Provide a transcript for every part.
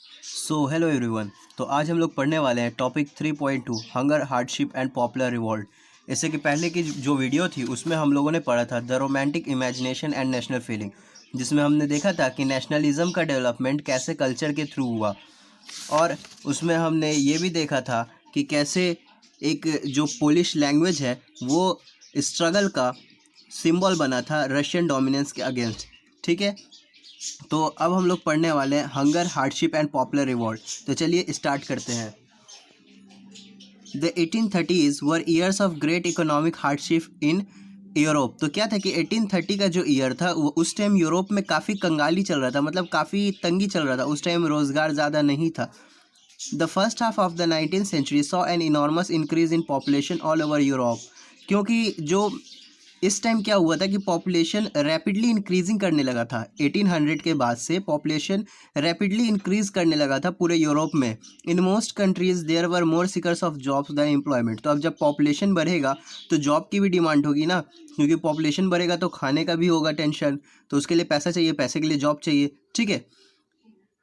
Hello everyone. तो आज हम लोग पढ़ने वाले हैं topic 3.2 hunger hardship and popular revolt. इससे कि पहले की जो वीडियो थी उसमें हम लोगों ने पढ़ा था the romantic imagination and national feeling, जिसमें हमने देखा था कि नेशनलिज्म का डेवलपमेंट कैसे कल्चर के थ्रू हुआ। और उसमें हमने ये भी देखा था कि कैसे एक जो पोलिश लैंग्वेज है वो स्ट्रगल का सिंबल बना था रशियन डोमिनेंस के अगेंस्ट। ठीक है, तो अब हम लोग पढ़ने वाले हैं hunger hardship and popular revolt. तो चलिए स्टार्ट करते हैं। The 1830s were years of great economic hardship in Europe. तो क्या था कि 1830 का जो ईयर था वो उस टाइम यूरोप में काफ़ी कंगाली चल रहा था, मतलब काफ़ी तंगी चल रहा था। उस टाइम रोज़गार ज़्यादा नहीं था। The first half of the 19th century saw an enormous increase in population all over Europe. क्योंकि जो इस टाइम क्या हुआ था कि पॉपुलेशन रैपिडली इंक्रीजिंग करने लगा था। 1800 के बाद से पॉपुलेशन रैपिडली इंक्रीज करने लगा था पूरे यूरोप में। In most countries there were more seekers of jobs than employment. तो अब जब पॉपुलेशन बढ़ेगा तो जॉब की भी डिमांड होगी ना, क्योंकि पॉपुलेशन बढ़ेगा तो खाने का भी होगा टेंशन, तो उसके लिए पैसा चाहिए, पैसे के लिए जॉब चाहिए। ठीक है,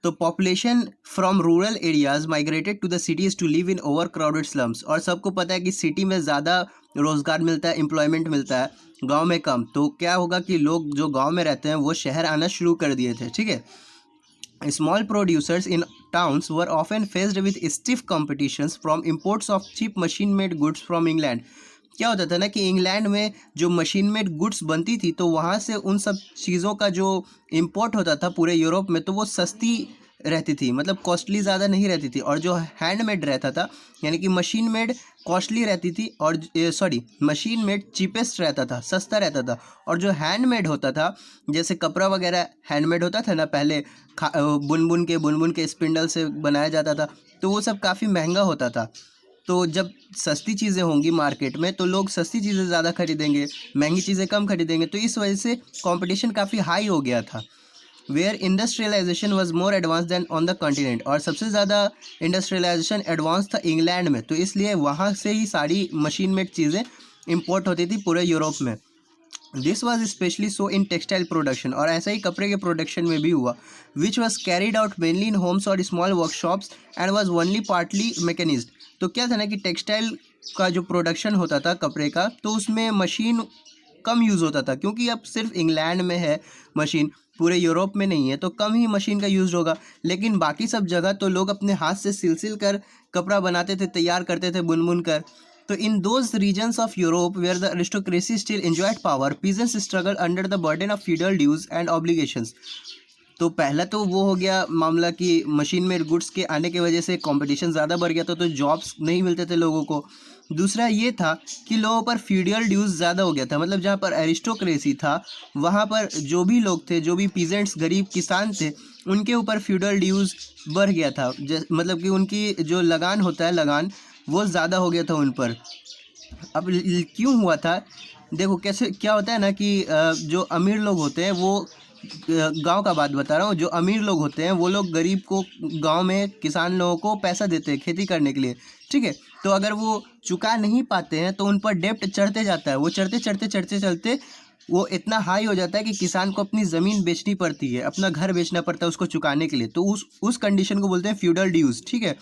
तो population from rural areas migrated to the cities to live in over crowded slums. और सबको पता है कि सिटी में ज़्यादा रोज़गार मिलता है, एम्प्लॉयमेंट मिलता है, गांव में कम। तो क्या होगा कि लोग जो गांव में रहते हैं वो शहर आना शुरू कर दिए थे। ठीक है, small producers in towns were often faced with stiff competitions from imports of cheap machine made goods from England. क्या होता था ना कि इंग्लैंड में जो मशीन मेड गुड्स बनती थी तो वहाँ से उन सब चीज़ों का जो इम्पोर्ट होता था पूरे यूरोप में, तो वो सस्ती रहती थी, मतलब कॉस्टली ज़्यादा नहीं रहती थी। और जो हैंडमेड रहता था, यानी कि मशीन मेड कॉस्टली रहती थी, और मशीन मेड चीपेस्ट रहता था, सस्ता रहता था। और जो हैंडमेड होता था, जैसे कपड़ा वगैरह हैंडमेड होता था ना पहले, बुन बुन के स्पिंडल से बनाया जाता था, तो वो सब काफ़ी महंगा होता था। तो जब सस्ती चीज़ें होंगी मार्केट में तो लोग सस्ती चीज़ें ज़्यादा खरीदेंगे, महंगी चीज़ें कम खरीदेंगे। तो इस वजह से कंपटीशन काफ़ी हाई हो गया था। Where industrialization was more advance than on the continent. और सबसे ज़्यादा इंडस्ट्रियलाइजेशन एडवांस था इंग्लैंड में, तो इसलिए वहाँ से ही सारी मशीन मेड चीज़ें इंपोर्ट होती थी पूरे यूरोप में। This was specially so in textile production. और ऐसा ही कपड़े के प्रोडक्शन में भी हुआ, which was carried out mainly in homes और small workshops and was only partly mechanised. तो क्या था ना कि टेक्सटाइल का जो प्रोडक्शन होता था कपड़े का, तो उसमें मशीन कम यूज़ होता था, क्योंकि अब सिर्फ इंग्लैंड में है मशीन, पूरे यूरोप में नहीं है, तो कम ही मशीन का यूज़ होगा। लेकिन बाकी सब जगह तो लोग अपने हाथ से सिल कर कपड़ा बनाते थे, तैयार करते थे बुन बुन कर। तो in those regions of Europe where the aristocracy still enjoyed power, peasants struggle under the burden of feudal dues and obligations. तो पहला तो वो हो गया मामला कि मशीन मेड गुड्स के आने की वजह से कंपटीशन ज़्यादा बढ़ गया था, तो जॉब्स नहीं मिलते थे लोगों को। दूसरा ये था कि लोगों पर फ्यूडल ड्यूज ज़्यादा हो गया था, मतलब जहाँ पर एरिस्टोक्रेसी था वहाँ पर जो भी लोग थे, जो भी पीजेंट्स गरीब किसान थे, उनके ऊपर फ्यूडल ड्यूज बढ़ गया था। मतलब कि उनकी जो लगान होता है, लगान वो ज़्यादा हो गया था उन पर। अब क्यों हुआ था, देखो कैसे क्या होता है ना कि जो अमीर लोग होते हैं वो, गांव का बात बता रहा हूँ, जो अमीर लोग होते हैं वो लोग गरीब को, गांव में किसान लोगों को पैसा देते हैं खेती करने के लिए। ठीक है, तो अगर वो चुका नहीं पाते हैं तो उन पर डेप्ट चढ़ते जाता है, वो चढ़ते चढ़ते चढ़ते चढ़ते वो इतना हाई हो जाता है कि किसान को अपनी ज़मीन बेचनी पड़ती है, अपना घर बेचना पड़ता है उसको चुकाने के लिए। तो उस कंडीशन को बोलते हैं फ्यूडल ड्यूज। ठीक है,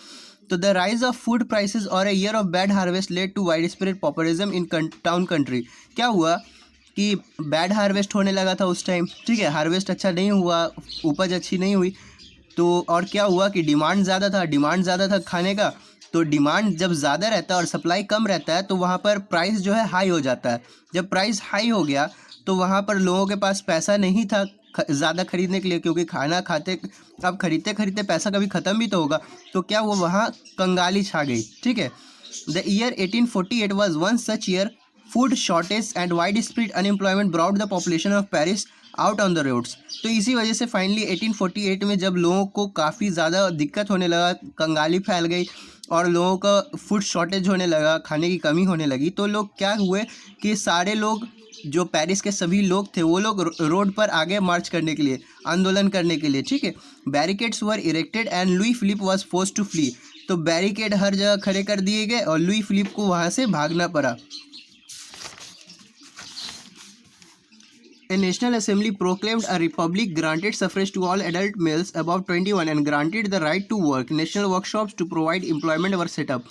तो the rise of food prices और a year of bad harvest led to wide spread populism in town country. क्या हुआ कि बैड हार्वेस्ट होने लगा था उस टाइम। ठीक है, हार्वेस्ट अच्छा नहीं हुआ, उपज अच्छी नहीं हुई, तो और क्या हुआ कि डिमांड ज़्यादा था, डिमांड ज़्यादा था खाने का। तो डिमांड जब ज़्यादा रहता है और सप्लाई कम रहता है तो वहाँ पर प्राइस जो है हाई हो जाता है। जब प्राइस हाई हो गया तो वहाँ पर लोगों के पास पैसा नहीं था ज़्यादा खरीदने के लिए, क्योंकि खाना खाते, अब खरीदते खरीदते पैसा कभी ख़त्म भी तो होगा। तो क्या वो वहाँ कंगाली छा गई। ठीक है, the year 1848 was one such year. Food shortage and widespread unemployment brought the population of Paris out on the roads. तो इसी वजह से फाइनली 1848 में जब लोगों को काफ़ी ज़्यादा दिक्कत होने लगा, कंगाली फैल गई और लोगों का फूड शॉर्टेज होने लगा, खाने की कमी होने लगी, तो लोग क्या हुए कि सारे लोग, जो पेरिस के सभी लोग थे, वो लोग रोड पर आगे मार्च करने के लिए, आंदोलन करने के लिए। ठीक है, barricades were erected and Louis Philippe was forced to flee. तो बैरिकेड हर जगह खड़े कर दिए गए और लुई फिलिप को वहाँ से भागना पड़ा। A national assembly proclaimed a republic, granted suffrage to all adult males above 21 and granted the right to work. National workshops to provide employment were set up.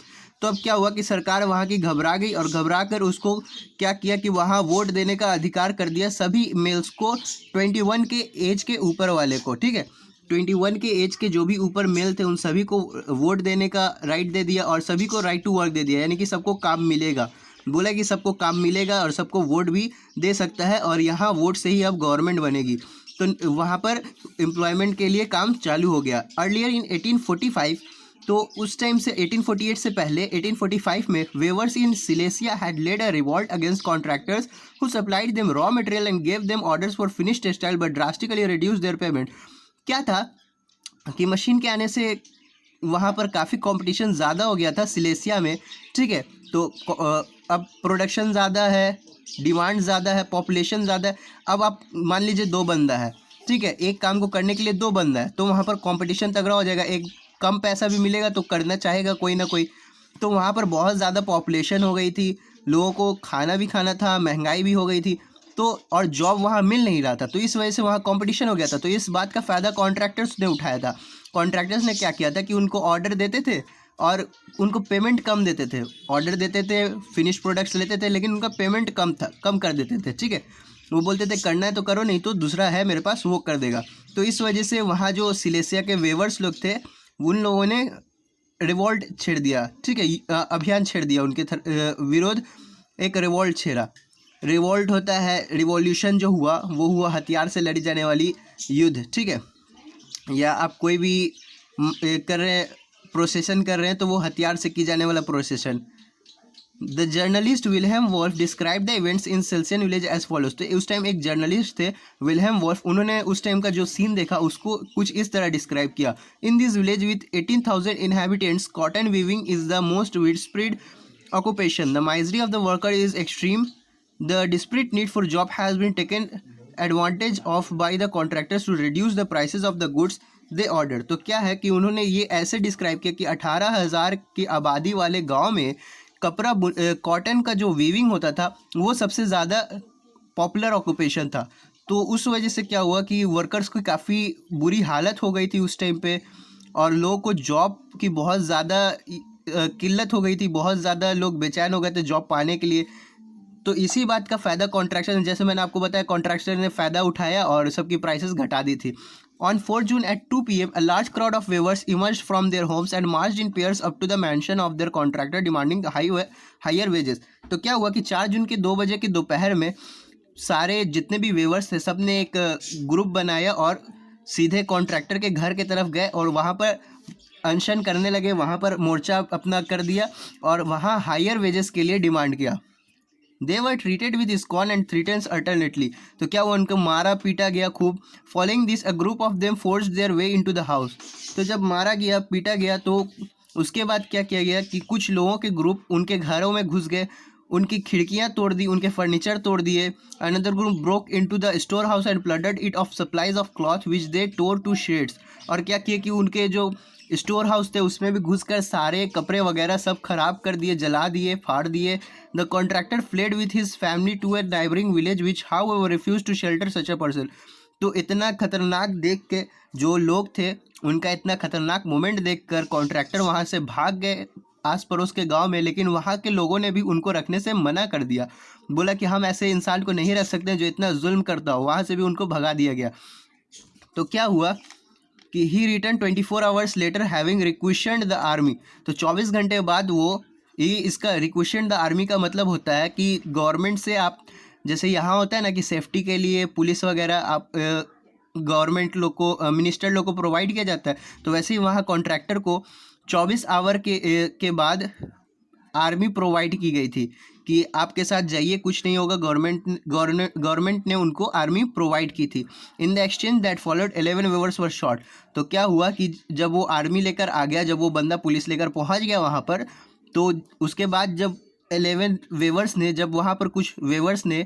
तो अब क्या हुआ कि सरकार वहाँ की घबरा गई और घबरा कर उसको क्या किया कि वहाँ वोट देने का अधिकार कर दिया सभी मेल्स को, 21 के एज के ऊपर वाले को, ठीक है, 21 के एज के जो भी ऊपर मेल थे उन सभी को वोट देने का राइट दे दिया और सभी को राइट टू वर्क दे दिया, यानी कि सबको काम मिलेगा। बोला कि सबको काम मिलेगा और सबको वोट भी दे सकता है और यहाँ वोट से ही अब गवर्नमेंट बनेगी। तो वहाँ पर एम्प्लॉयमेंट के लिए काम चालू हो गया। अर्लियर इन 1845, तो उस टाइम से 1848 से पहले 1845 में weavers in Silesia had led a revolt against contractors who supplied them raw material and gave them orders for finished textile but drastically reduce their payment. क्या था कि मशीन के आने से वहाँ पर काफ़ी कंपटीशन ज़्यादा हो गया था सिलेसिया में, ठीक है। तो अब प्रोडक्शन ज़्यादा है, डिमांड ज़्यादा है, पॉपुलेशन ज़्यादा है। अब आप मान लीजिए 2 बंदा है, ठीक है, एक काम को करने के लिए 2 बंदा है, तो वहाँ पर कंपटीशन तगड़ा हो जाएगा, एक कम पैसा भी मिलेगा तो करना चाहेगा कोई ना कोई। तो वहाँ पर बहुत ज़्यादा पॉपुलेशन हो गई थी, लोगों को खाना भी खाना था, महंगाई भी हो गई थी, तो और जॉब वहाँ मिल नहीं रहा था, तो इस वजह से वहाँ कंपटीशन हो गया था। तो इस बात का फ़ायदा कॉन्ट्रैक्टर्स ने उठाया था। कॉन्ट्रैक्टर्स ने क्या किया था कि उनको ऑर्डर देते थे और उनको पेमेंट कम देते थे। ऑर्डर देते थे, फिनिश प्रोडक्ट्स लेते थे, लेकिन उनका पेमेंट कम था, कम कर देते थे, ठीक है। वो बोलते थे करना है तो करो, नहीं तो दूसरा है मेरे पास वो कर देगा। तो इस वजह से वहाँ जो सिलेसिया के वेवर्स लोग थे उन लोगों ने रिवॉल्ट छेड़ दिया, ठीक है, अभियान छेड़ दिया उनके विरोध, एक रिवॉल्ट छेड़ा। रिवॉल्ट होता है, रिवॉल्यूशन जो हुआ वो हुआ हथियार से लड़ी जाने वाली युद्ध, ठीक है, या आप कोई भी कर रहे हैं, प्रोसेसन कर रहे हैं तो वो हथियार से की जाने वाला procession. The journalist Wilhelm Wolff describe the events in Silesian village as follows. तो उस टाइम एक जर्नलिस्ट थे विल्हेम वॉल्फ, उन्होंने उस टाइम का जो सीन देखा उसको कुछ इस तरह डिस्क्राइब किया। In this village with 18,000 inhabitants, cotton weaving is the most widespread occupation. The misery of the worker is extreme. The desperate need for job has been taken advantage of by the contractors to reduce the prices of the goods they order. तो क्या है कि उन्होंने ये ऐसे describe किया कि 18,000 की आबादी वाले गांव में कपड़ा कॉटन का जो वीविंग होता था वो सबसे ज़्यादा पॉपुलर ऑक्यूपेशन था। तो उस वजह से क्या हुआ कि वर्कर्स की काफ़ी बुरी हालत हो गई थी उस टाइम पे और लोगों को जॉब की बहुत ज़्यादा किल्लत हो गई थी, बहुत ज़्यादा लोग बेचैन हो गए थे जॉब पाने के लिए। तो इसी बात का फ़ायदा कॉन्ट्रैक्टर, जैसे मैंने आपको बताया, कॉन्ट्रैक्टर ने फ़ायदा उठाया और सबकी प्राइसेस घटा दी थी। On 4 June at 2 p.m., a large crowd of weavers emerged from their homes and marched in pairs up to the mansion of their contractor, demanding higher wages. तो क्या हुआ कि 4 जून के 2 बजे की दोपहर में सारे जितने भी वेवर्स थे सब ने एक ग्रुप बनाया और सीधे कॉन्ट्रैक्टर के घर के तरफ गए और वहाँ पर अनशन करने लगे, वहाँ पर मोर्चा अपना कर दिया और वहाँ हायर वेजेस के लिए डिमांड किया। They were treated with scorn and threats alternately. तो क्या वो उनको मारा पीटा गया खूब। Following this, a group of them forced their way into the house. तो जब मारा गया पीटा गया तो उसके बाद क्या किया गया कि कुछ लोगों के ग्रुप उनके घरों में घुस गए, उनकी खिड़कियां तोड़ दी, उनके फर्नीचर तोड़ दिए। Another group broke into the storehouse and plundered it of supplies of cloth which they tore to shreds. और क्या किया कि उनके जो स्टोर हाउस थे उसमें भी घुसकर सारे कपड़े वगैरह सब खराब कर दिए, जला दिए, फाड़ दिए। The contractor fled with his family to a neighbouring village which how refuse to shelter such a person. तो इतना खतरनाक देख के जो लोग थे उनका इतना खतरनाक मोमेंट देखकर कॉन्ट्रैक्टर वहाँ से भाग गए आस पड़ोस के गांव में, लेकिन वहाँ के लोगों ने भी उनको रखने से मना कर दिया। बोला कि हम ऐसे इंसान को नहीं रख सकते जो इतना जुल्म करता हो, वहाँ से भी उनको भगा दिया गया। तो क्या हुआ कि he return 24 hours later having requisitioned the army. तो 24 घंटे बाद वो ये इसका रिक्वेशन्ड द आर्मी का मतलब होता है कि गवर्नमेंट से आप, जैसे यहाँ होता है ना कि सेफ्टी के लिए पुलिस वगैरह आप गवर्नमेंट लोग को, मिनिस्टर लोग को प्रोवाइड किया जाता है, तो वैसे ही वहाँ कॉन्ट्रैक्टर को 24 आवर के बाद आर्मी प्रोवाइड की गई थी कि आपके साथ जाइए, कुछ नहीं होगा। गवर्नमेंट ने उनको आर्मी प्रोवाइड की थी। In the exchange that followed 11 weavers were shot. तो क्या हुआ कि जब वो आर्मी लेकर आ गया, जब वो बंदा पुलिस लेकर पहुंच गया वहाँ पर, तो उसके बाद जब 11 वेवर्स ने, जब वहाँ पर कुछ वेवर्स ने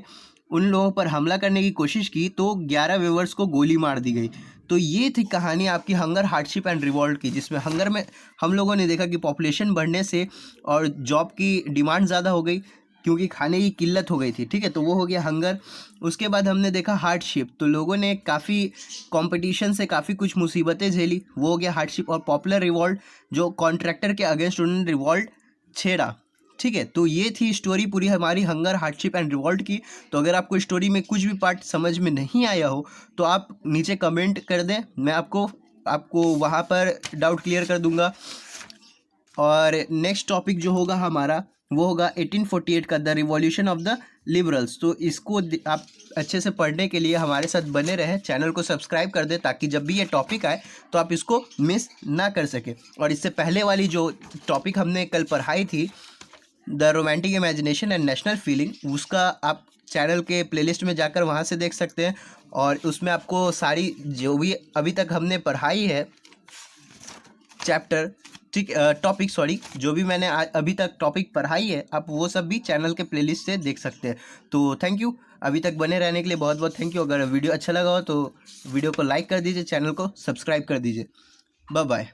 उन लोगों पर हमला करने की कोशिश की तो 11 वेवर्स को गोली मार दी गई। तो ये थी कहानी आपकी हंगर, हार्डशिप एंड रिवॉल्ट की, जिसमें हंगर में हम लोगों ने देखा कि पॉपुलेशन बढ़ने से और जॉब की डिमांड ज़्यादा हो गई, क्योंकि खाने की किल्लत हो गई थी, ठीक है, तो वो हो गया हंगर। उसके बाद हमने देखा हार्डशिप, तो लोगों ने काफ़ी कंपटीशन से काफ़ी कुछ मुसीबतें झेली, वो हो गया हार्डशिप। और पॉपुलर रिवॉल्ट, जो कॉन्ट्रैक्टर के अगेंस्ट उन्होंने रिवॉल्ट छेड़ा, ठीक है। तो ये थी स्टोरी पूरी हमारी हंगर, हार्डशिप एंड रिवॉल्ट की। तो अगर आपको स्टोरी में कुछ भी पार्ट समझ में नहीं आया हो तो आप नीचे कमेंट कर दें, मैं आपको वहाँ पर डाउट क्लियर कर दूंगा। और नेक्स्ट टॉपिक जो होगा हमारा वो होगा 1848 का, the revolution of the liberals. तो इसको आप अच्छे से पढ़ने के लिए हमारे साथ बने रहें, चैनल को सब्सक्राइब कर दें ताकि जब भी ये टॉपिक आए तो आप इसको मिस ना कर सकें। और इससे पहले वाली जो टॉपिक हमने कल पढ़ाई थी, the romantic imagination and national feeling, उसका आप चैनल के प्लेलिस्ट में जाकर वहाँ से देख सकते हैं। और उसमें आपको सारी जो भी अभी तक हमने पढ़ाई है चैप्टर, ठीक, टॉपिक सॉरी, जो भी मैंने अभी तक टॉपिक पढ़ाई है आप वो सब भी चैनल के प्लेलिस्ट से देख सकते हैं। तो थैंक यू, अभी तक बने रहने के लिए बहुत बहुत थैंक यू। अगर वीडियो अच्छा लगा हो तो वीडियो को लाइक कर दीजिए, चैनल को सब्सक्राइब कर दीजिए। Bye bye.